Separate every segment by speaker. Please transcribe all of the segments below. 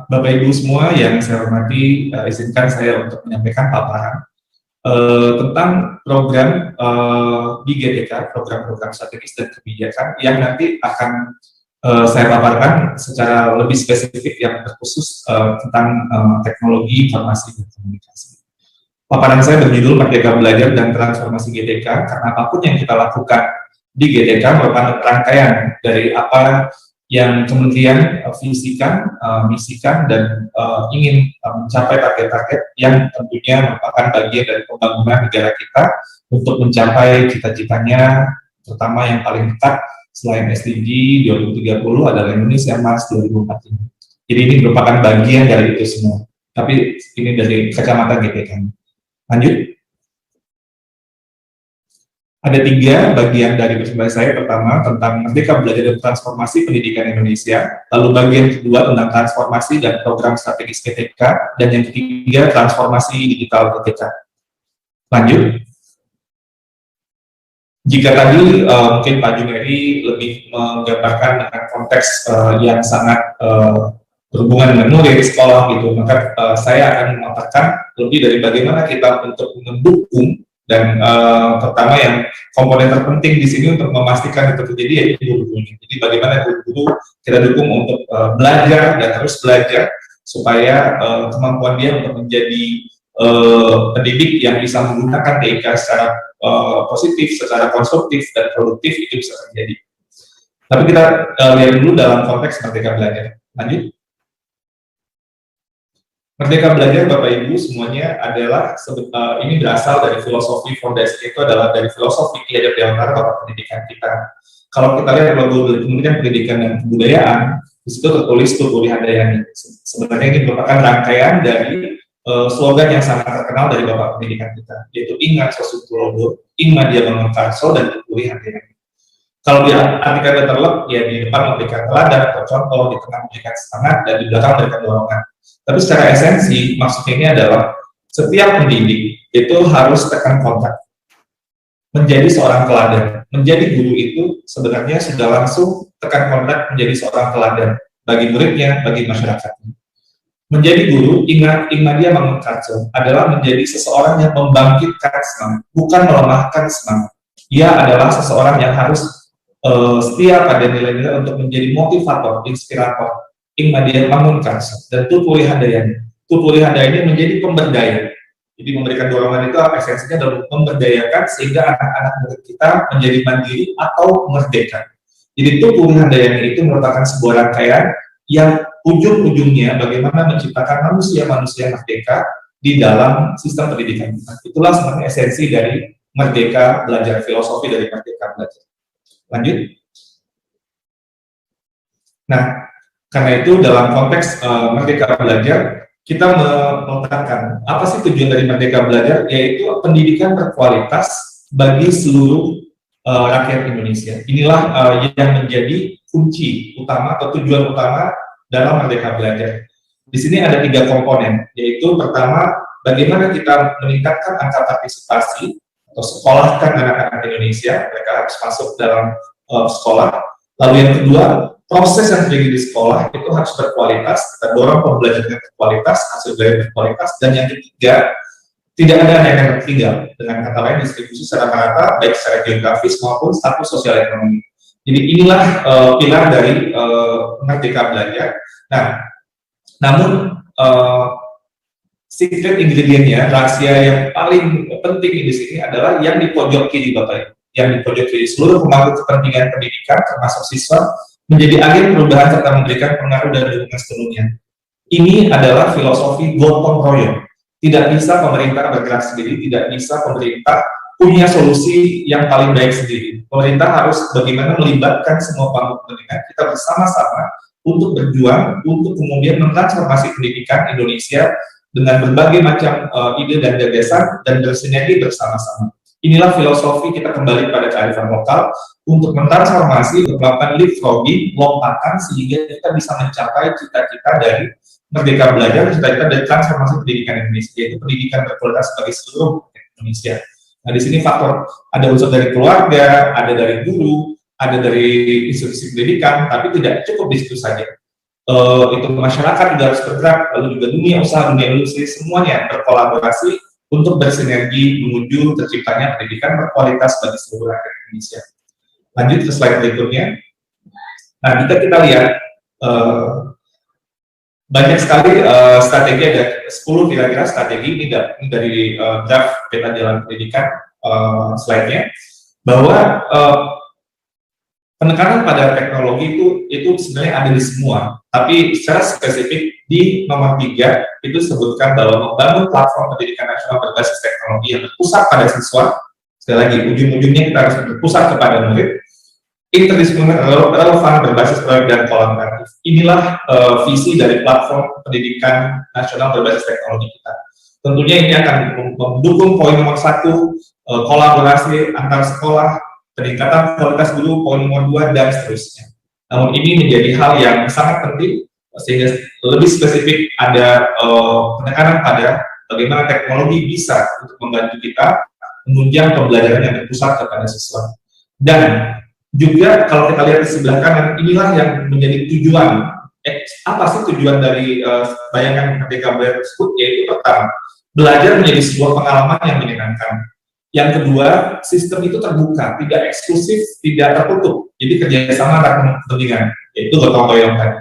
Speaker 1: Bapak Ibu semua yang saya hormati, izinkan saya untuk menyampaikan paparan tentang program di GTK, program-program strategis dan kebijakan yang nanti akan saya paparkan secara lebih spesifik yang terkhusus tentang teknologi informasi dan komunikasi. Paparan saya berjudul Merdeka Belajar dan Transformasi GTK, karena apapun yang kita lakukan di GTK merupakan rangkaian dari apa yang kementerian visikan, misikan, dan ingin mencapai target-target yang tentunya merupakan bagian dari pembangunan negara kita untuk mencapai cita-citanya, terutama yang paling dekat selain SDG 2030 adalah Indonesia Emas 2045. Jadi ini merupakan bagian dari itu semua. Tapi ini dari kacamata GTK. Lanjut. Ada 3 bagian dari presentasi saya. Pertama, tentang Merdeka Belajar dan Transformasi Pendidikan Indonesia. Lalu bagian kedua tentang transformasi dan program strategis GTK. Dan yang ketiga, transformasi digital GTK. Lanjut. Jika tadi mungkin Pak Jumeri lebih menggambarkan dengan konteks yang sangat berhubungan dengan murid sekolah gitu, maka saya akan mengatakan lebih dari bagaimana kita untuk mendukung dan pertama yang komponen terpenting di sini untuk memastikan itu terjadi yaitu guru-gurunya. Jadi bagaimana guru-guru kita dukung untuk belajar dan terus belajar supaya kemampuan dia untuk menjadi pendidik yang bisa menggunakan TIK secara positif, secara konstruktif dan produktif itu bisa terjadi. Tapi kita lihat dulu dalam konteks Merdeka Belajar. Lanjut. Merdeka Belajar, Bapak Ibu semuanya adalah ini berasal dari filosofi fondasi, itu adalah dari filosofi Ki Hajar Dewantara Bapak Pendidikan kita. Kalau kita lihat logo dari Kementerian Pendidikan dan Kebudayaan, di situ tertulis Tutuli Handayani. Sebenarnya ini merupakan rangkaian dari slogan yang sangat terkenal dari Bapak Pendidikan kita, yaitu Ingat Sosutulodor, Ingma Dia Mengekarso, dan Tutuli Handayani. Kalau diartikan terlep, ya di depan memberikan teladan atau contoh, di tengah memberikan semangat, dan di belakang memberikan dorongan. Tapi secara esensi, maksudnya ini adalah setiap pendidik itu harus tekan kontak. Menjadi seorang teladan. Menjadi guru itu sebenarnya sudah langsung tekan kontak menjadi seorang teladan bagi muridnya, bagi masyarakatnya. Menjadi guru, ingat Ingmadia Mangunkarso adalah menjadi seseorang yang membangkitkan semangat, bukan melemahkan semangat. Ia adalah seseorang yang harus setia pada nilai-nilai untuk menjadi motivator, inspirator. Ingmadia Mangunkarso dan Tutuli Handayani. Tutuli Handayani menjadi pemberdaya. Jadi memberikan dorongan itu esensinya adalah memberdayakan sehingga anak-anak murid kita menjadi mandiri atau merdeka. Jadi Tutuli Handayani itu merupakan sebuah rangkaian yang ujung-ujungnya bagaimana menciptakan manusia-manusia merdeka di dalam sistem pendidikan kita. Itulah sebenarnya esensi dari Merdeka Belajar, filosofi dari Merdeka Belajar. Lanjut. Nah, karena itu dalam konteks Merdeka Belajar, kita meletakkan apa sih tujuan dari Merdeka Belajar, yaitu pendidikan berkualitas bagi seluruh rakyat Indonesia. Inilah yang menjadi kunci utama atau tujuan utama dalam Merdeka Belajar. Di sini ada 3 komponen, yaitu pertama, bagaimana kita meningkatkan angka partisipasi atau sekolahkan anak-anak Indonesia, mereka harus masuk dalam sekolah. Lalu yang kedua, proses yang terjadi di sekolah itu harus berkualitas, kita dorong pembelajaran berkualitas, hasil belajar berkualitas, dan yang ketiga, tidak ada anak yang tertinggal, dengan kata lain distribusi secara merata, baik secara geografis maupun status sosial ekonomi. Jadi inilah pilar dari Merdeka Belajar. Nah, namun secret ingredient-nya, rahasia yang paling penting di sini adalah yang di pojok kiri Bapak Ibu, yang di pojok kiri, seluruh pemangku kepentingan pendidikan termasuk siswa menjadi agen perubahan serta memberikan pengaruh dan dukungan sepenuhnya. Ini adalah filosofi gotong royong. Tidak bisa pemerintah bergerak sendiri, tidak bisa pemerintah punya solusi yang paling baik sendiri. Pemerintah harus bagaimana melibatkan semua pemangku kepentingan, kita bersama-sama untuk berjuang, untuk kemudian mentransformasi pendidikan Indonesia dengan berbagai macam ide dan gagasan dan bersinergi bersama-sama. Inilah filosofi kita kembali pada kearifan lokal untuk mentransformasi, untuk melakukan leapfrogging, lompatan sehingga kita bisa mencapai cita-cita dari Merdeka Belajar, cita-cita dari transformasi pendidikan Indonesia, yaitu pendidikan berkualitas bagi seluruh Indonesia. Nah, di sini faktor ada unsur dari keluarga, ada dari guru, ada dari institusi pendidikan, tapi tidak cukup di situ saja. itu masyarakat juga harus bergerak, lalu juga dunia usaha, dunia industri, semuanya berkolaborasi untuk bersinergi menuju terciptanya pendidikan berkualitas bagi seluruh rakyat Indonesia. Lanjut ke slide berikutnya. Nah, jika kita lihat banyak sekali strategi, ada 10 kira-kira strategi, ini dari draft peta jalan pendidikan slide-nya, bahwa penekanan pada teknologi itu sebenarnya ada di semua, tapi secara spesifik di nomor 3 itu sebutkan bahwa membangun platform pendidikan nasional berbasis teknologi yang berpusat pada siswa. Sekali lagi, ujung-ujungnya kita harus berpusat kepada murid, interdisipliner, relevan, berbasis proyek dan kolaboratif. Inilah visi dari platform pendidikan nasional berbasis teknologi kita. Tentunya ini akan mendukung poin nomor 1, kolaborasi antar sekolah, peningkatan kualitas guru, poin nomor 2, dan seterusnya. Namun ini menjadi hal yang sangat penting, sehingga lebih spesifik ada penekanan pada bagaimana teknologi bisa untuk membantu kita menunjang pembelajaran yang berpusat kepada siswa. Dan juga kalau kita lihat di sebelah kanan, inilah yang menjadi tujuan. Apa sih tujuan dari bayangan merdeka belajar tersebut? Yaitu pertama, belajar menjadi sebuah pengalaman yang menyenangkan. Yang kedua, sistem itu terbuka, tidak eksklusif, tidak tertutup. Jadi kerjasama antar kepentingan, yaitu gotong royong tadi.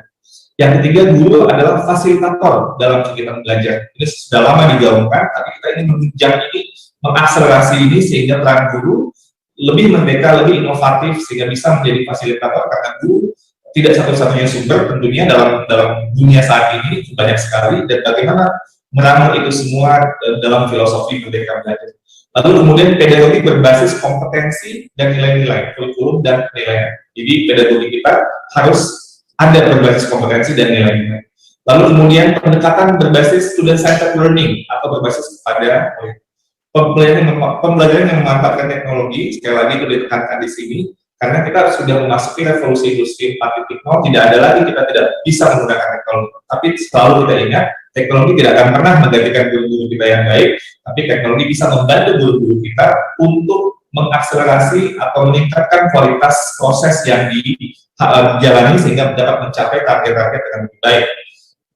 Speaker 1: Yang ketiga, guru adalah fasilitator dalam kegiatan belajar. Ini sudah lama digaungkan, tapi kita ingin menunjang ini, mengakselerasi ini sehingga peran guru lebih merdeka, lebih inovatif, sehingga bisa menjadi fasilitator, karena guru tidak satu-satunya sumber tentunya dalam dunia saat ini, banyak sekali, dan bagaimana meramu itu semua dalam filosofi merdeka belajar. Lalu kemudian pedagogi berbasis kompetensi dan nilai-nilai, kurikulum dan penilaian. Jadi pedagogi kita harus ada berbasis kompetensi dan nilai-nilai. Lalu kemudian pendekatan berbasis student-centered learning atau berbasis pada pembelajaran yang memanfaatkan teknologi. Sekali lagi itu ditekankan di sini, karena kita sudah memasuki revolusi industri 4.0, tidak ada lagi kita tidak bisa menggunakan teknologi. Tapi selalu kita ingat, teknologi tidak akan pernah menggantikan guru-guru kita yang baik, tapi teknologi bisa membantu guru-guru kita untuk mengakselerasi atau meningkatkan kualitas proses yang dijalani sehingga dapat mencapai target-target dengan lebih baik.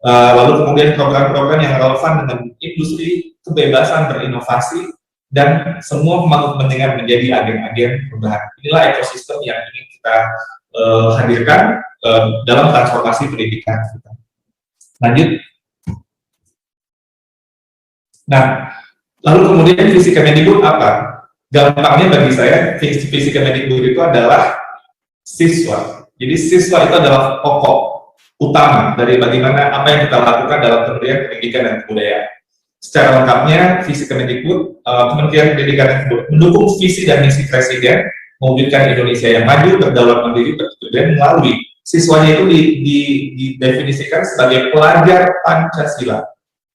Speaker 1: Lalu kemudian program-program yang relevan dengan industri, kebebasan berinovasi, dan semua pemangku kepentingan menjadi agen-agen perubahan. Inilah ekosistem yang ingin kita hadirkan dalam transformasi pendidikan kita. Lanjut. Nah, lalu kemudian visi Kemendikbud apa? Gampangnya bagi saya, visi Kemendikbud itu adalah siswa. Jadi siswa itu adalah pokok utama dari bagaimana apa yang kita lakukan dalam Kementerian Pendidikan dan Kebudayaan. Secara lengkapnya, visi Kemendikbud, Kementerian Pendidikan dan Kebudayaan mendukung visi dan misi Presiden mewujudkan Indonesia yang maju, berdaulat mandiri, berkeadilan melalui siswanya itu didefinisikan sebagai pelajar Pancasila,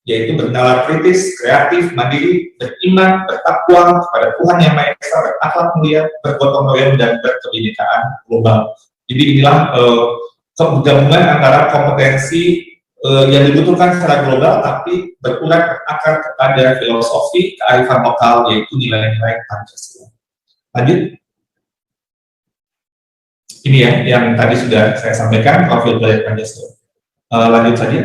Speaker 1: yaitu bernalar kritis, kreatif, mandiri, beriman, bertakwa kepada Tuhan Yang Maha Esa, berakhlak mulia, bergotong royong, dan berkebinekaan global. Jadi inilah gabungan antara kompetensi yang dibutuhkan secara global, tapi berulang berakar kepada filosofi kearifan lokal, yaitu nilai-nilai Pancasila. Lanjut. Ini ya, yang tadi sudah saya sampaikan, profil belajar Pancasila. Lanjut saja.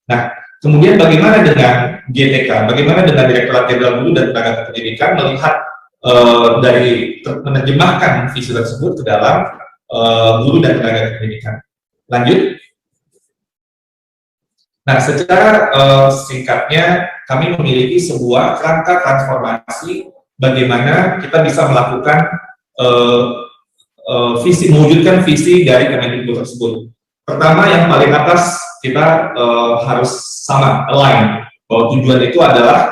Speaker 1: Nah, kemudian bagaimana dengan GTK? Bagaimana dengan Direktorat Jenderal Guru dan Tenaga Pendidikan melihat dari menerjemahkan visi tersebut ke dalam guru dan tenaga pendidikan? Lanjut. Nah, secara singkatnya, kami memiliki sebuah kerangka transformasi bagaimana kita bisa melakukan mewujudkan visi dari Kemendikbud tersebut. Pertama, yang paling atas kita harus sama, align, bahwa tujuan itu adalah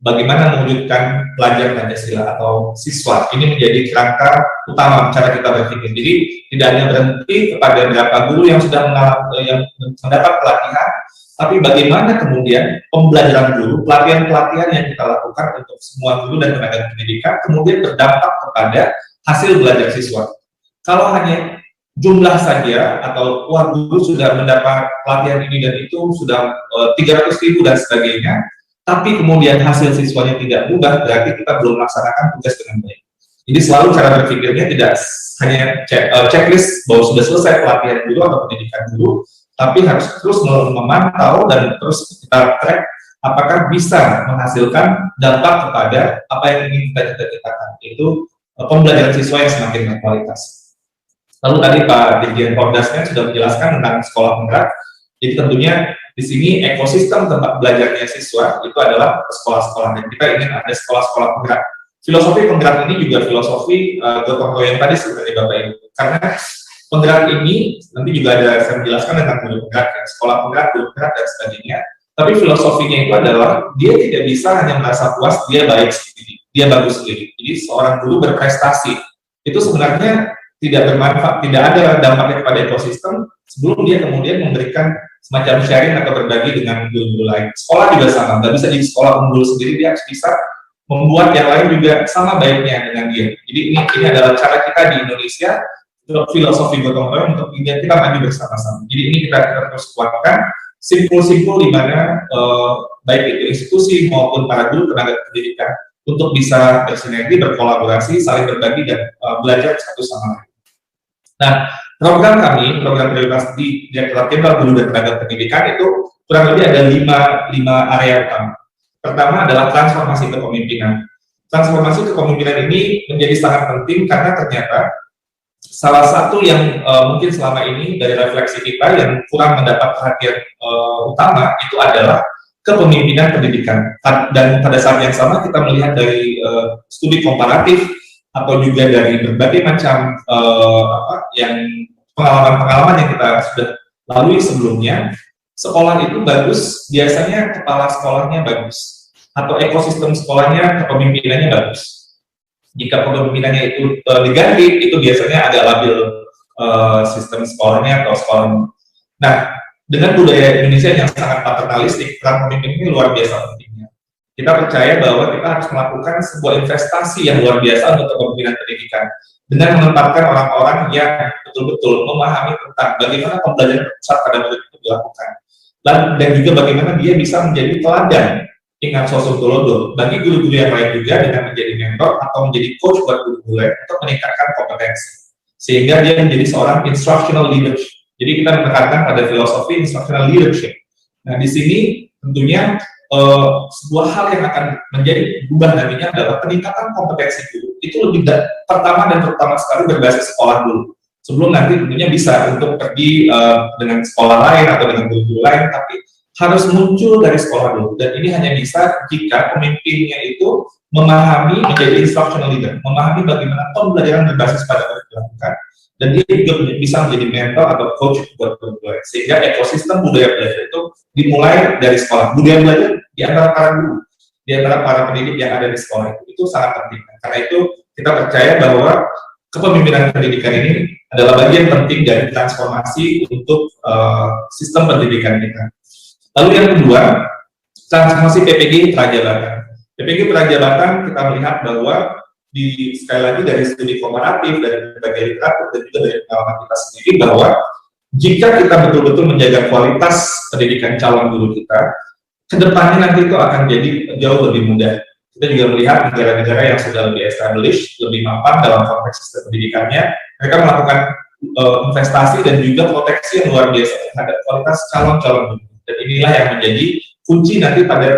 Speaker 1: bagaimana mewujudkan pelajar Pancasila atau siswa. Ini menjadi kerangka utama cara kita berpikir. Jadi tidak hanya berhenti kepada beberapa guru yang sudah mendapat pelatihan, tapi bagaimana kemudian pembelajaran guru, pelatihan-pelatihan yang kita lakukan untuk semua guru dan tenaga pendidikan kemudian berdampak kepada hasil belajar siswa. Kalau hanya jumlah saja atau wah guru sudah mendapat pelatihan ini dan itu sudah 300.000 dan sebagainya, tapi kemudian hasil siswanya tidak berubah, berarti kita belum melaksanakan tugas dengan baik. Jadi selalu cara berpikirnya tidak hanya checklist bahwa sudah selesai pelatihan guru atau pendidikan guru, tapi harus terus memantau dan terus kita track apakah bisa menghasilkan dampak kepada apa yang ingin kita cita-citakan, yaitu pembelajaran siswa yang semakin berkualitas. Lalu tadi Pak Dirjen Pordasnya sudah menjelaskan tentang sekolah penggerak. Jadi tentunya di sini ekosistem tempat belajarnya siswa itu adalah sekolah-sekolah, dan kita ingin ada sekolah-sekolah penggerak. Filosofi penggerak ini juga filosofi gotong royong tadi sebenarnya Bapak Ibu, karena penggerak ini nanti juga ada saya menjelaskan tentang guru penggerak, ya, sekolah penggerak, guru penggerak dan sebagainya. Tapi filosofinya itu adalah dia tidak bisa hanya merasa puas dia baik sendiri, dia bagus sendiri. Jadi seorang guru berprestasi itu sebenarnya tidak bermanfaat, tidak ada dampaknya kepada ekosistem sebelum dia kemudian memberikan semacam sharing atau berbagi dengan guru-guru lain. Sekolah juga sama, nggak bisa di sekolah unggul sendiri, dia harus bisa membuat yang lain juga sama baiknya dengan dia. Jadi ini adalah cara kita di Indonesia, filosofi gotong royong untuk kita maju bersama-sama. Jadi ini kita terus kuatkan, simpul-simpul di mana baik itu institusi maupun para guru tenaga pendidikan untuk bisa bersinergi, berkolaborasi, saling berbagi dan belajar satu sama lain. Nah, program kami, program prioritas di Direktorat Jenderal Guru dan Tenaga Pendidikan itu kurang lebih ada lima area utama. Pertama adalah transformasi kepemimpinan. Transformasi kepemimpinan ini menjadi sangat penting karena ternyata salah satu yang mungkin selama ini dari refleksi kita yang kurang mendapat perhatian utama itu adalah kepemimpinan pendidikan. Dan pada saat yang sama kita melihat dari studi komparatif atau juga dari berbagai macam yang pengalaman-pengalaman yang kita sudah lalui sebelumnya, sekolah itu bagus, biasanya kepala sekolahnya bagus, atau ekosistem sekolahnya, kepemimpinannya bagus. Jika kepemimpinannya itu diganti, itu biasanya agak labil sistem sekolahnya atau sekolah. Nah, dengan budaya Indonesia yang sangat paternalistik, peran pemimpin ini luar biasa pentingnya. Kita percaya bahwa kita harus melakukan sebuah investasi yang luar biasa untuk kepemimpinan pendidikan, dengan menempatkan orang-orang yang betul-betul memahami tentang bagaimana pembelajaran berpusat pada murid itu dilakukan. Dan juga bagaimana dia bisa menjadi teladan, ingat sosok Tolodo bagi guru-guru yang lain juga dengan menjadi mentor atau menjadi coach buat guru-guru lain untuk meningkatkan kompetensi, sehingga dia menjadi seorang instructional leader. Jadi kita menekankan pada filosofi instructional leadership. Nah, di sini tentunya sebuah hal yang akan menjadi berubah nantinya adalah peningkatan kompetensi guru. Itu lebih pertama dan terutama sekali berbasis sekolah dulu. Sebelum nanti tentunya bisa untuk pergi dengan sekolah lain atau dengan guru lain, tapi harus muncul dari sekolah dulu. Dan ini hanya bisa jika pemimpinnya itu memahami, menjadi instructional leader, memahami bagaimana pembelajaran berbasis pada murid dilakukan, dan dia juga bisa menjadi mentor atau coach buat guru lain. Sehingga ekosistem budaya belajar itu dimulai dari sekolah. Budaya belajar di antara para guru, di antara para pendidik yang ada di sekolah itu sangat penting. Karena itu kita percaya bahwa kepemimpinan pendidikan ini adalah bagian penting dari transformasi untuk sistem pendidikan kita. Lalu yang kedua, transformasi PPG Prajabatan. PPG Prajabatan kita melihat bahwa sekali lagi dari studi komparatif, dari berbagai literatur dan juga dari pengalaman kita sendiri bahwa jika kita betul-betul menjaga kualitas pendidikan calon guru kita, kedepannya nanti itu akan jadi jauh lebih mudah. Kita juga melihat negara-negara yang sudah lebih established, lebih mapan dalam konteks sistem pendidikannya, mereka melakukan investasi dan juga proteksi yang luar biasa terhadap kualitas calon-calon guru. Dan inilah yang menjadi kunci nanti pada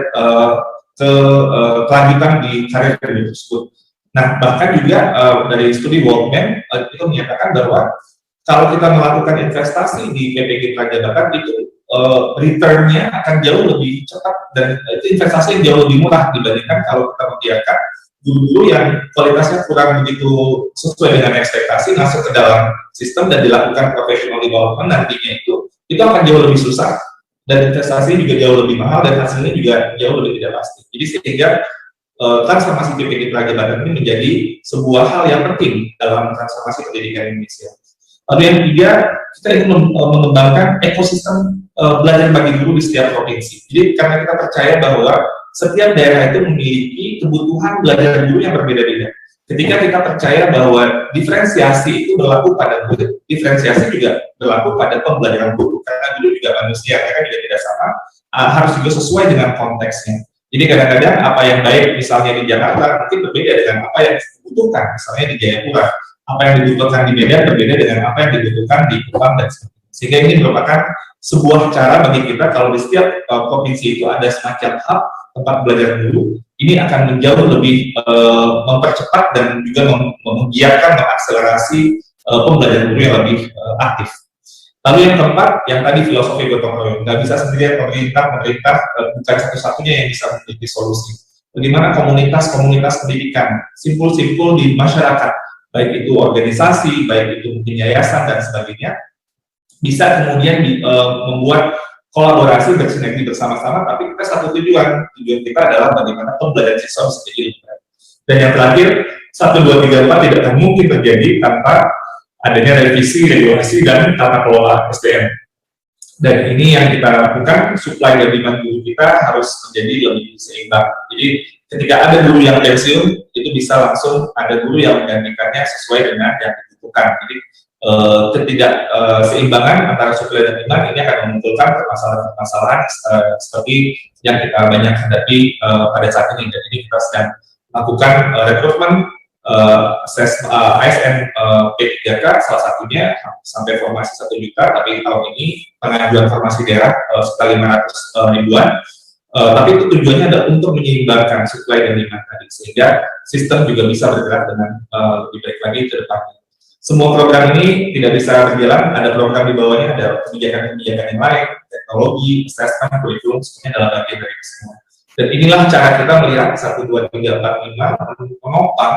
Speaker 1: kelanjutan di karir guru tersebut. Nah, bahkan juga dari studi World Bank itu menyatakan bahwa kalau kita melakukan investasi di PPG Prajabatan itu return-nya akan jauh lebih cepat dan itu investasi yang jauh lebih murah dibandingkan kalau kita membiarkan guru-guru yang kualitasnya kurang begitu sesuai dengan ekspektasi masuk ke dalam sistem dan dilakukan professional development nantinya itu akan jauh lebih susah dan investasi juga jauh lebih mahal dan hasilnya juga jauh lebih tidak pasti. Jadi sehingga transformasi PPG Prajabatan ini menjadi sebuah hal yang penting dalam transformasi pendidikan Indonesia. Lalu yang ketiga, kita ingin mengembangkan ekosistem belajar bagi guru di setiap provinsi. Jadi karena kita percaya bahwa setiap daerah itu memiliki kebutuhan belajar guru yang berbeda-beda. Ketika kita percaya bahwa diferensiasi itu berlaku pada guru, diferensiasi juga berlaku pada pembelajaran guru, karena guru juga manusia, mereka juga tidak sama, harus juga sesuai dengan konteksnya. Jadi kadang-kadang apa yang baik misalnya di Jakarta mungkin berbeda dengan apa yang dibutuhkan misalnya di Jayapura. Apa yang dibutuhkan di Medan berbeda dengan apa yang dibutuhkan di Kupang dan sebagainya. Sehingga ini merupakan sebuah cara bagi kita kalau di setiap provinsi itu ada semacam hub tempat belajar guru, ini akan menjauh lebih mempercepat dan juga menggiatkan, mengakselerasi pembelajaran guru yang lebih aktif. Lalu yang keempat, yang tadi filosofi gotong royong, nggak bisa sendirian pemerintah bukan satu-satunya yang bisa memiliki solusi. Bagaimana komunitas-komunitas pendidikan, simpul-simpul di masyarakat, baik itu organisasi, baik itu mungkin yayasan dan sebagainya, bisa kemudian membuat kolaborasi bersinergi bersama-sama, tapi kita satu tujuan kita adalah bagaimana pembelajaran siswa bisa jadi lebih baik. Dan yang terakhir, 1, 2, 3, 4 tidak akan mungkin terjadi tanpa adanya revisi, regulasi, dan tata kelola SDM. Dan ini yang kita lakukan, supply dan demand guru kita harus menjadi lebih seimbang. Jadi ketika ada guru yang pensiun, itu bisa langsung ada guru yang menggantikannya sesuai dengan yang dibutuhkan. Jadi ketidakseimbangan antara supply dan demand ini akan memunculkan permasalahan-permasalahan seperti yang kita banyak hadapi pada saat ini. Dan ini kita sedang melakukan rekrutmen ASN P3K salah satunya sampai formasi 1 juta, tapi tahun ini pengajuan formasi daerah sekitar 500 ribuan, tapi itu tujuannya adalah untuk menyeimbangkan supply dan demand tadi, sehingga sistem juga bisa bergerak dengan lebih baik lagi ke depannya. Semua program ini tidak bisa berjalan, ada program di bawahnya, ada kebijakan-kebijakan yang lain, teknologi, assessment, kurikulum, semuanya adalah bagian dari semua. Dan inilah cara kita melihat 1, 2, 3, 4, 5 menopang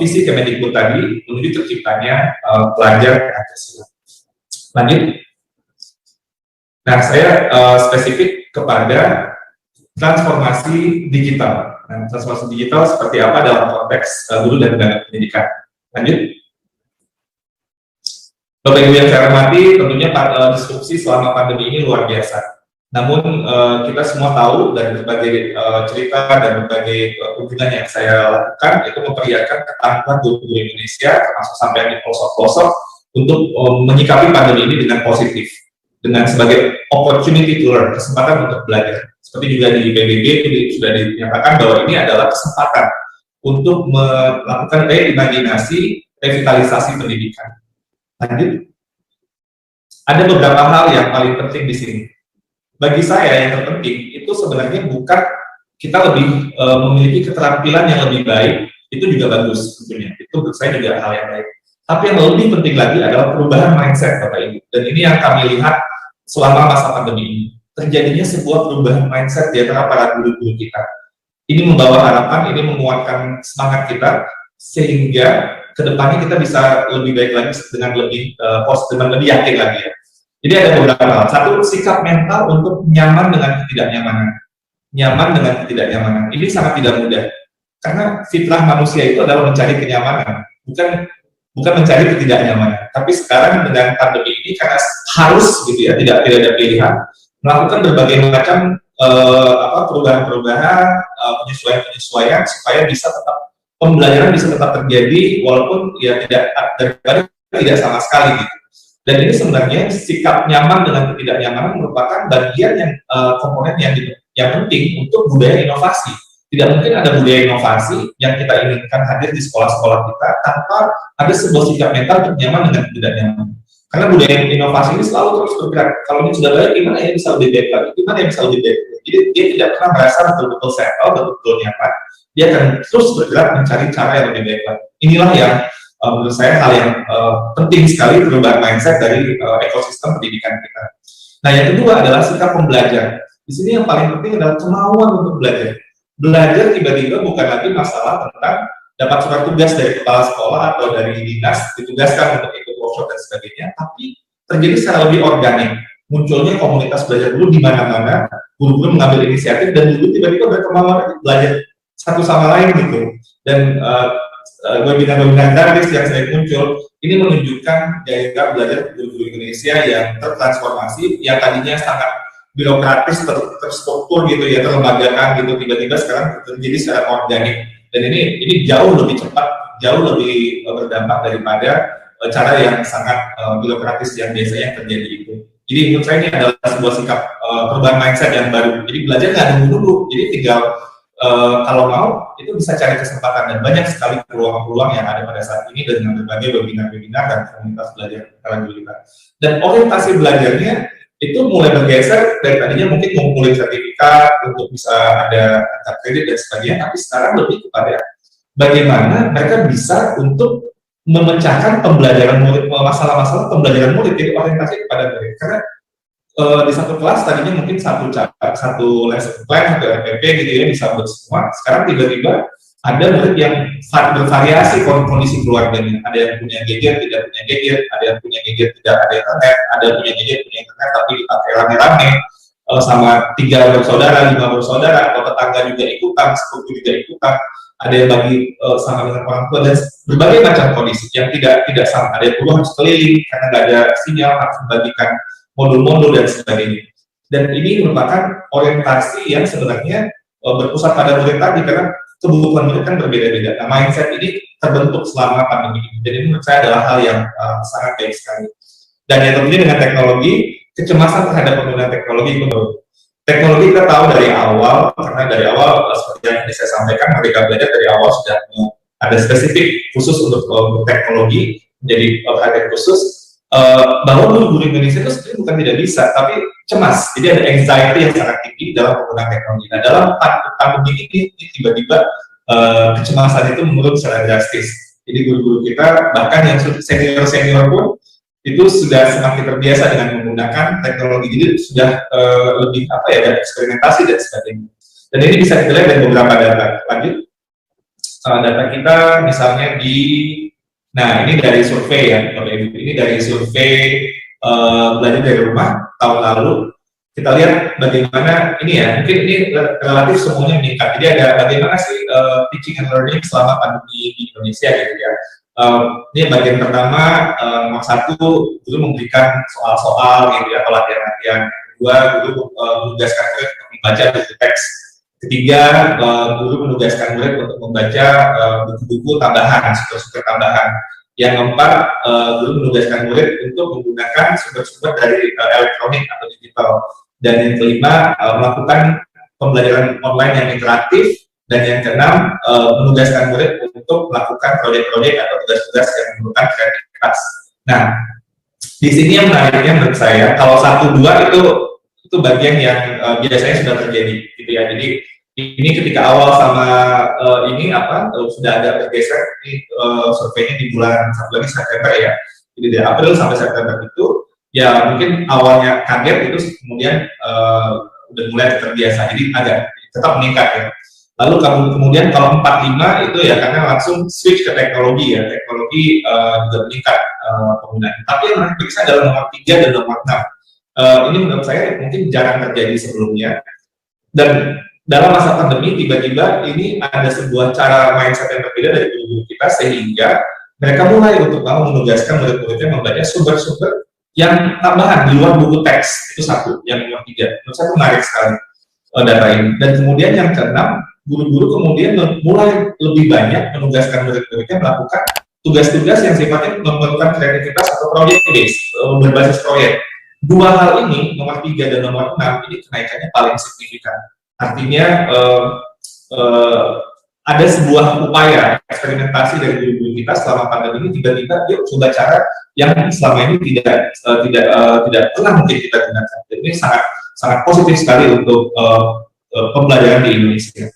Speaker 1: visi Kemendikbud tadi menuju terciptanya pelajar Pancasila. Lanjut. Nah, saya spesifik kepada transformasi digital. Nah, transformasi digital seperti apa dalam konteks guru dan tenaga pendidikan. Lanjut. Bapak Ibu yang saya hormati, tentunya disrupsi selama pandemi ini luar biasa. Namun kita semua tahu dari berbagai cerita dan berbagai kunjungan yang saya lakukan itu memperlihatkan ketangguhan guru Indonesia termasuk sampai di pelosok-pelosok untuk menyikapi pandemi ini dengan positif, dengan sebagai opportunity to learn, kesempatan untuk belajar. Seperti juga di PBB itu sudah dinyatakan bahwa ini adalah kesempatan untuk melakukan reimajinasi, revitalisasi pendidikan. Lanjut. Ada beberapa hal yang paling penting di sini. Bagi saya yang terpenting itu sebenarnya bukan kita lebih memiliki keterampilan yang lebih baik, itu juga bagus tentunya, itu menurut saya juga hal yang baik. Tapi yang lebih penting lagi adalah perubahan mindset Bapak Ibu, dan ini yang kami lihat selama masa pandemi ini. Terjadinya sebuah perubahan mindset di antara para guru-guru kita. Ini membawa harapan, ini menguatkan semangat kita, sehingga kedepannya kita bisa lebih baik lagi dengan lebih positif, dengan lebih yakin lagi ya. Jadi ada beberapa hal. Satu, sikap mental untuk nyaman dengan ketidaknyamanan. Nyaman dengan ketidaknyamanan. Ini sangat tidak mudah. Karena fitrah manusia itu adalah mencari kenyamanan, bukan mencari ketidaknyamanan. Tapi sekarang dengan pandemi ini karena harus gitu ya, tidak ada pilihan, melakukan berbagai macam perubahan-perubahan, penyesuaian-penyesuaian supaya bisa tetap pembelajaran bisa tetap terjadi walaupun ya tidak sama sekali gitu. Dan ini sebenarnya sikap nyaman dengan ketidaknyamanan merupakan bagian yang komponen yang penting untuk budaya inovasi. Tidak mungkin ada budaya inovasi yang kita inginkan hadir di sekolah-sekolah kita tanpa ada sebuah sikap mental untuk nyaman dengan ketidaknyamanan. Karena budaya inovasi ini selalu terus bergerak. Kalau ini sudah baik, gimana ya bisa lebih baik lagi? Gimana ya bisa lebih baik? Jadi dia tidak pernah merasa betul-betul settle, betul-betul nyaman. Dia akan terus bergerak mencari cara yang lebih baik lagi. Inilah yang menurut saya hal yang penting sekali perubahan mindset dari ekosistem pendidikan kita. Nah, yang kedua adalah sikap pembelajar. Di sini yang paling penting adalah kemauan untuk belajar. Belajar tiba-tiba bukan lagi masalah tentang dapat surat tugas dari kepala sekolah atau dari dinas ditugaskan untuk ikut workshop dan sebagainya, tapi terjadi secara lebih organik. Munculnya komunitas belajar dulu di mana-mana, guru-guru mengambil inisiatif dan guru tiba-tiba berkemauan belajar satu sama lain gitu. Dan webinar-webinar gratis yang sering muncul ini menunjukkan gaya belajar guru-guru Indonesia yang tertransformasi, yang tadinya sangat birokratis, terstruktur gitu ya, terlembagakan gitu, tiba-tiba sekarang terjadi secara organik. Dan ini jauh lebih cepat, jauh lebih berdampak daripada cara yang sangat birokratis yang biasanya terjadi itu. Jadi menurut saya ini adalah sebuah sikap perubahan mindset yang baru. Jadi belajar nggak nunggu-nunggu, jadi tinggal kalau mau itu bisa cari kesempatan, dan banyak sekali peluang-peluang yang ada pada saat ini dengan berbagai webinar-webinar dan komunitas belajar kita. Dan orientasi belajarnya itu mulai bergeser dari tadinya mungkin ngumpulin sertifikat untuk bisa ada kredit dan sebagainya, tapi sekarang lebih kepada bagaimana mereka bisa untuk memecahkan pembelajaran murid, masalah-masalah pembelajaran murid, jadi orientasi kepada murid. Karena di satu kelas tadinya mungkin satu lesson plan, satu RPP gitu ya, bisa buat semua. Sekarang tiba-tiba ada murid yang bervariasi kondisi keluarganya. Ada yang punya gadget, tidak punya gadget, ada yang punya gadget, tidak ada internet, ada yang punya gadget, punya internet, tapi dipakai rame-rame sama 3 bersaudara, 5 bersaudara, atau tetangga juga ikutan, sepupu juga ikutan. Ada yang bagi sama dengan orang tua, dan berbagai macam kondisi yang tidak sama. Ada yang perlu harus keliling karena nggak ada sinyal, harus membagikan modul-modul dan sebagainya. Dan ini merupakan orientasi yang sebenarnya berpusat pada murid tadi, karena kebutuhan murid kan berbeda-beda. Nah, mindset ini terbentuk selama pandemi ini. Jadi menurut saya adalah hal yang sangat baik sekali. Dan yang tentunya dengan teknologi, kecemasan terhadap penggunaan teknologi itu. Teknologi kita tahu dari awal, karena dari awal seperti yang saya sampaikan, mereka belajar dari awal sudah ada spesifik khusus untuk teknologi, menjadi perhatian khusus. Bahwa guru-guru Indonesia itu sebenarnya bukan tidak bisa, tapi cemas. Jadi ada anxiety yang sangat tinggi dalam penggunaan teknologi. Nah, dalam pandemi ini tiba-tiba kecemasan itu menurun secara drastis. Jadi guru-guru kita, bahkan yang senior-senior pun, itu sudah semakin terbiasa dengan menggunakan teknologi. Jadi sudah lebih eksperimentasi dan sebagainya. Dan ini bisa kita lihat dari beberapa data. Lanjut, data kita misalnya nah ini dari survei ya, ini dari survei belajar dari rumah tahun lalu. Kita lihat bagaimana ini ya, mungkin ini relatif semuanya meningkat. Jadi ada bagaimana sih teaching and learning selama pandemi di Indonesia gitu ya. Ini bagian pertama, nomor 1, guru memberikan soal-soal gitu ya, atau latihan-latihan. Kedua, guru menugaskan murid untuk membaca buku teks. Ketiga, guru menugaskan murid untuk membaca buku-buku tambahan, sumber-sumber tambahan. Yang keempat, guru menugaskan murid untuk menggunakan sumber-sumber dari elektronik atau digital. Dan yang kelima, melakukan pembelajaran online yang interaktif. Dan yang keenam, menugaskan murid untuk melakukan proyek-proyek atau tugas-tugas yang memerlukan kreativitas. Nah, di sini yang menariknya menurut saya, kalau 1-2 itu bagian yang biasanya sudah terjadi, gitu ya. Jadi ini ketika awal sama sudah ada bergeser. Ini surveinya di bulan September ya. Jadi dari April sampai September itu, ya mungkin awalnya kaget, itu kemudian udah mulai terbiasa. Jadi agak tetap meningkat ya. Lalu kemudian kalau 4-5 itu ya karena langsung switch ke teknologi ya, teknologi juga meningkat penggunaan. Tapi yang menarik bagi saya adalah nomor 3 dan nomor 6. Ini menurut saya mungkin jarang terjadi sebelumnya. Dan dalam masa pandemi tiba-tiba ini ada sebuah cara mindset yang berbeda dari guru-guru kita, sehingga mereka mulai untuk mau menugaskan murid-muridnya membaca sumber-sumber yang tambahan di luar buku teks. Itu satu. Yang nomor 3. Menurut saya menarik sekali data ini. Dan kemudian yang keenam, guru-guru kemudian mulai lebih banyak menugaskan murid-muridnya melakukan tugas-tugas yang sifatnya memerlukan kreativitas atau project based, berbasis proyek. Dua hal ini, nomor 3 dan nomor 6, ini kenaikannya paling signifikan. Artinya ada sebuah upaya eksperimentasi dari guru-guru kita selama pandemi ini, tiba-tiba dia coba cara yang selama ini tidak pernah mungkin kita gunakan. Jadi ini sangat positif sekali untuk pembelajaran di Indonesia.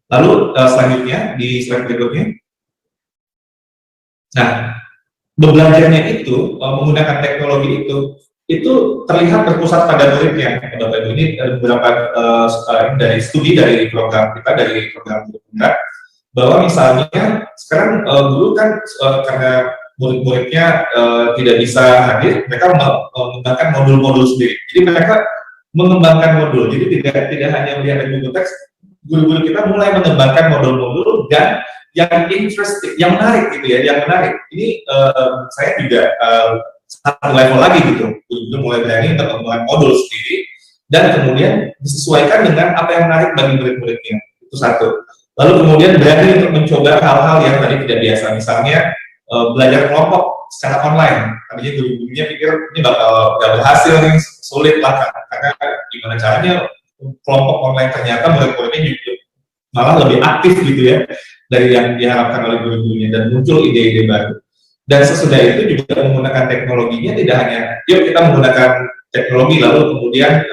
Speaker 1: Lalu selanjutnya di slide berikutnya. Nah, belajarnya itu menggunakan teknologi itu terlihat berpusat pada muridnya. Bapak Ibu, ini beberapa dari studi dari program kita, dari program guru benar, bahwa misalnya sekarang guru kan karena murid-muridnya tidak bisa hadir, mereka mengembangkan modul-modul sendiri. Jadi mereka mengembangkan modul. Jadi tidak hanya melihat dari buku teks, guru-guru kita mulai mengembangkan modul-modul dan yang interesting, yang menarik gitu ya, yang menarik. Ini saya juga satu level lagi gitu, guru-guru mulai berani untuk mengembangkan modul sendiri dan kemudian disesuaikan dengan apa yang menarik bagi murid-muridnya. Itu satu. Lalu kemudian berani untuk mencoba hal-hal yang tadi tidak biasa, misalnya belajar kelompok secara online. Tadinya guru-gurunya pikir ini bakal berhasil nih, sulit lah, karena gimana caranya kelompok online ternyata murid-muridnya juga malah lebih aktif gitu ya dari yang diharapkan oleh guru-gurunya, dan muncul ide-ide baru. Dan sesudah itu juga menggunakan teknologinya, tidak hanya yuk kita menggunakan teknologi lalu kemudian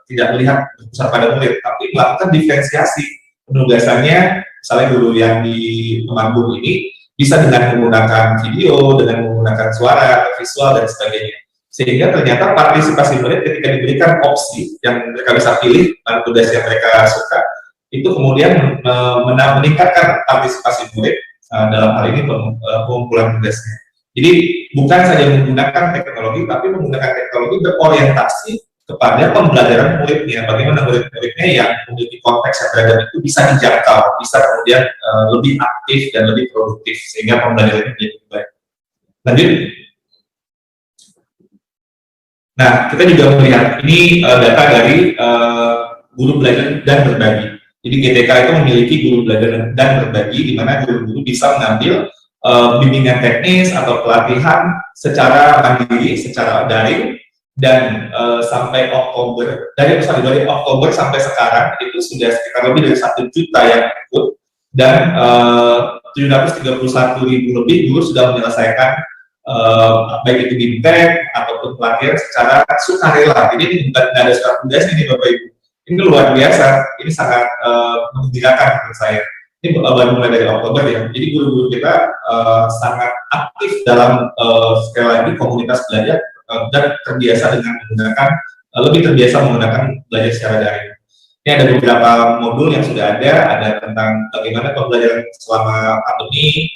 Speaker 1: tidak melihat besar pada murid, tapi melakukan diferensiasi penugasannya. Misalnya guru yang di Temanggung ini bisa dengan menggunakan video, dengan menggunakan suara, visual, dan sebagainya. Sehingga ternyata partisipasi murid ketika diberikan opsi yang mereka bisa pilih mana tugas yang mereka suka, itu kemudian meningkatkan partisipasi murid dalam hal ini pengumpulan tugasnya. Jadi bukan saja menggunakan teknologi, tapi menggunakan teknologi berorientasi kepada pembelajaran muridnya. Bagaimana murid-muridnya yang memiliki konteks yang beragam itu bisa dijangkau, bisa kemudian lebih aktif dan lebih produktif, sehingga pembelajarannya menjadi lebih baik. Lanjut. Nah, kita juga melihat ini data dari guru belajar dan berbagi. Jadi GTK itu memiliki guru belajar dan berbagi, di mana guru-guru bisa mengambil bimbingan teknis atau pelatihan secara mandiri, secara daring, dan sampai Oktober, dari Oktober sampai sekarang itu sudah sekitar lebih dari 1 juta yang ikut, dan 731.000 lebih guru sudah menyelesaikan baik itu BIMTEK ataupun pelatihan secara sukarela. Jadi ini bukan ada surat tugas ini Bapak Ibu. Ini luar biasa, ini sangat menggembirakan menurut saya. Ini baru mulai dari Oktober ya. Jadi guru-guru kita sangat aktif dalam sekali lagi komunitas belajar dan terbiasa dengan menggunakan lebih terbiasa menggunakan belajar secara daring. Ini ada beberapa modul yang sudah ada tentang bagaimana pembelajaran selama pandemi,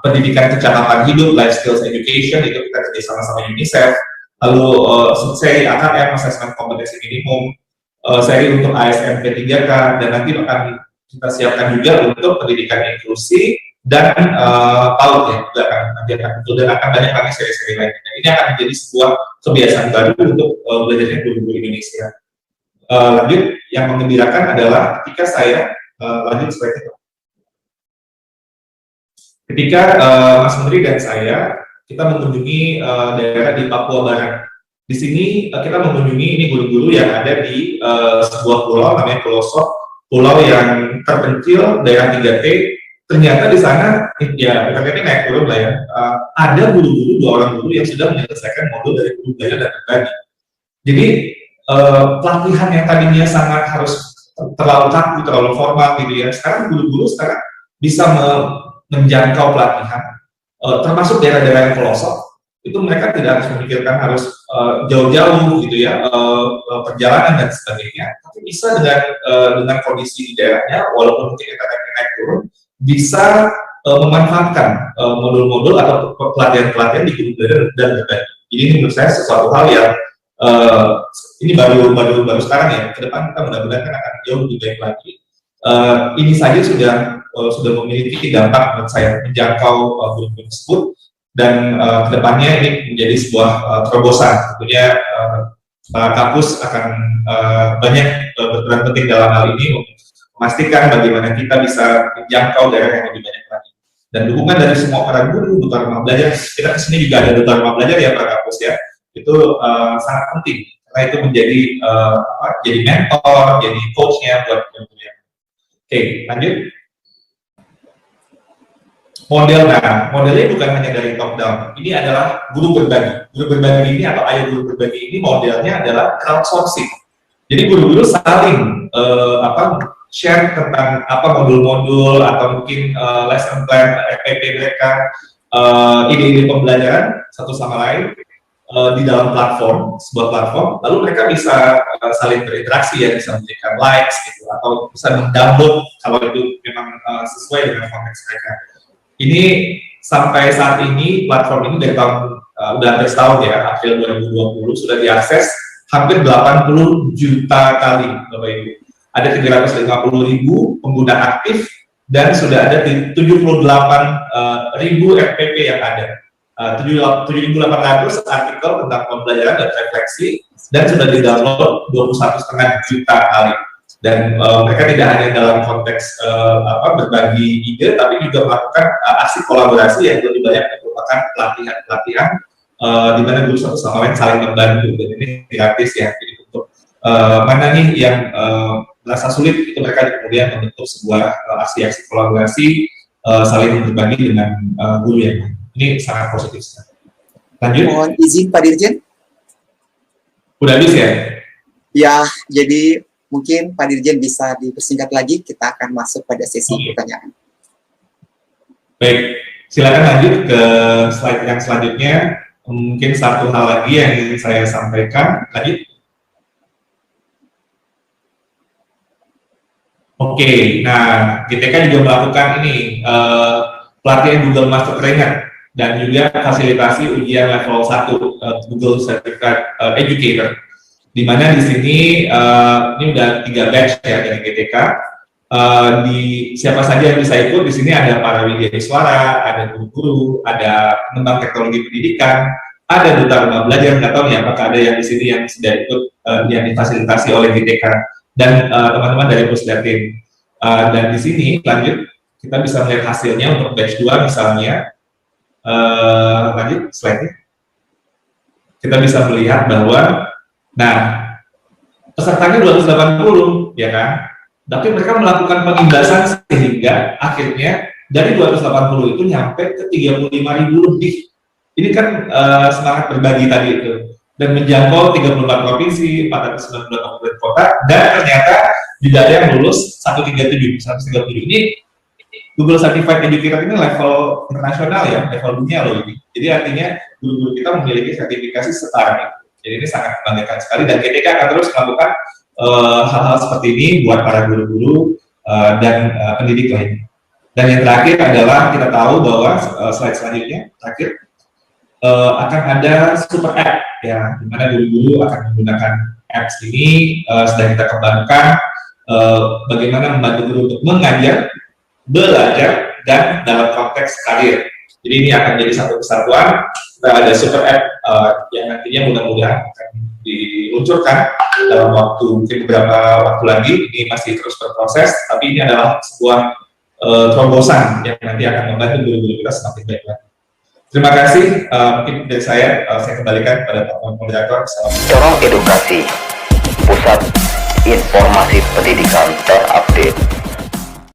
Speaker 1: pendidikan kecakapan hidup, life skills education, itu kita kerjasama sama UNICEF. Lalu seri AKM, assessment kompetensi minimum, seri untuk ASN P3K, dan nanti akan kita siapkan juga untuk pendidikan inklusi dan PAUD ya, juga nanti akan muncul, dan akan banyak lagi seri-seri lainnya. Dan ini akan menjadi sebuah kebiasaan baru untuk belajarnya guru-guru Indonesia. Lanjut, yang mengembirakan adalah ketika saya lanjut seperti itu. Ketika Mas Menteri dan saya kita mengunjungi daerah di Papua Barat. Di sini kita mengunjungi ini guru-guru yang ada di sebuah pulau namanya Pulau Sok, pulau yang terpencil, daerah 3T. Ternyata di sana, ya kita naik turun lah ya, ada guru-guru, 2 orang guru yang sudah menyelesaikan modul dari guru belajar dan berbagi. Jadi pelatihan yang tadinya sangat harus terlalu kaku, terlalu formal gitu ya, sekarang guru-guru sekarang bisa menjangkau pelatihan, termasuk daerah-daerah yang pelosok, itu mereka tidak harus memikirkan harus jauh-jauh gitu ya, perjalanan dan sebagainya, tapi bisa dengan kondisi di daerahnya, walaupun mungkin kita naik turun, bisa memanfaatkan modul-modul atau pelatihan-pelatihan di guru belajar dan berbagi. Jadi ini menurut saya sesuatu hal yang ini baru sekarang ya. Ke depan kita mudah-mudahan akan jauh lebih baik lagi. Ini saja sudah memiliki dampak menurut saya menjangkau guru-guru tersebut, dan kedepannya ini menjadi sebuah terobosan. Tentunya kampus akan banyak berperan penting dalam hal ini untuk memastikan bagaimana kita bisa menjangkau daerah yang lebih banyak lagi. Dan dukungan dari semua para guru, duta rumah belajar, kita kesini juga ada duta rumah belajar ya Pak Kampus ya, itu sangat penting, karena itu menjadi jadi mentor, jadi coachnya buat guru-gurunya. Oke, lanjut. Modelnya bukan hanya dari top down, ini adalah guru berbagi. Guru berbagi ini atau ayo guru berbagi ini modelnya adalah crowdsourcing. Jadi guru-guru saling share tentang modul-modul atau mungkin lesson plan, FPP mereka, ide-ide pembelajaran satu sama lain di dalam sebuah platform, lalu mereka bisa saling berinteraksi ya, bisa memberikan likes gitu, atau bisa mendownload kalau itu memang sesuai dengan konteks mereka. Ini sampai saat ini platform ini dari tahun udah hampir setahun ya, April 2020 sudah diakses hampir 80 juta kali Bapak Ibu. Ada 350.000 pengguna aktif dan sudah ada 78.000 FPP yang ada. 7.800 artikel tentang pembelajaran dan refleksi, dan sudah di-download 21,5 juta kali. Dan mereka tidak hanya dalam konteks berbagi ide, tapi juga melakukan aksi kolaborasi yang lebih banyak merupakan pelatihan-pelatihan di mana guru satu sama lain saling membantu, dan ini gratis ya. Jadi untuk mana nih yang merasa sulit, itu mereka kemudian membentuk sebuah aksi-aksi kolaborasi, saling berbagi dengan guru yang lain. Ini sangat positif sekali. Lanjut.
Speaker 2: Mohon izin Pak Dirjen.
Speaker 1: Udah habis ya?
Speaker 2: Ya, jadi mungkin Pak Dirjen bisa dipersingkat lagi, kita akan masuk pada sesi pertanyaan.
Speaker 1: Baik, silakan lanjut ke slide yang selanjutnya. Mungkin satu hal lagi yang ingin saya sampaikan. Lanjut. Oke, nah GTK juga melakukan ini pelatihan Google Master Trainer dan juga fasilitasi ujian level 1 Google Certified Educator. Di mana di sini ini udah 3 batch ya dari GTK. Di siapa saja yang bisa ikut, di sini ada para widyaswara, ada guru-guru, ada pengembang teknologi pendidikan, ada duta rumah belajar. Nggak tahu ya apakah ada yang di sini yang sudah ikut yang difasilitasi oleh GTK dan teman-teman dari Pusdatin. Dan di sini lanjut kita bisa melihat hasilnya untuk batch 2 misalnya. Lanjut slide-nya. Kita bisa melihat bahwa nah pesertanya 280 ya kan, tapi mereka melakukan pengimbasan sehingga akhirnya dari 280 itu nyampe ke 35.000 lebih. Ini kan semangat berbagi tadi itu, dan menjangkau 34 provinsi, 492 kabupaten kota, dan ternyata juga ada yang lulus 137. Ini Google Certified Educator ini level internasional ya, level dunia loh ini. Jadi artinya guru-guru kita memiliki sertifikasi setara itu. Jadi ini sangat membanggakan sekali, dan GTK akan terus melakukan hal-hal seperti ini buat para guru-guru dan pendidik lainnya. Dan yang terakhir adalah kita tahu bahwa slide selanjutnya terakhir akan ada super app ya, di mana guru-guru akan menggunakan apps ini sedang kita kembangkan bagaimana membantu guru untuk mengajar, belajar, dan dalam konteks karir. Jadi ini akan jadi satu kesatuan. Kita ada super app yang nantinya mudah-mudahan akan diluncurkan dalam waktu mungkin beberapa waktu lagi. Ini masih terus berproses, tapi ini adalah sebuah terobosan yang nanti akan membantu guru-guru kita semakin baik lagi. Terima kasih. Mungkin dari saya kembalikan kepada Pak Moderator.
Speaker 3: Corong Edukasi, pusat informasi pendidikan terupdate.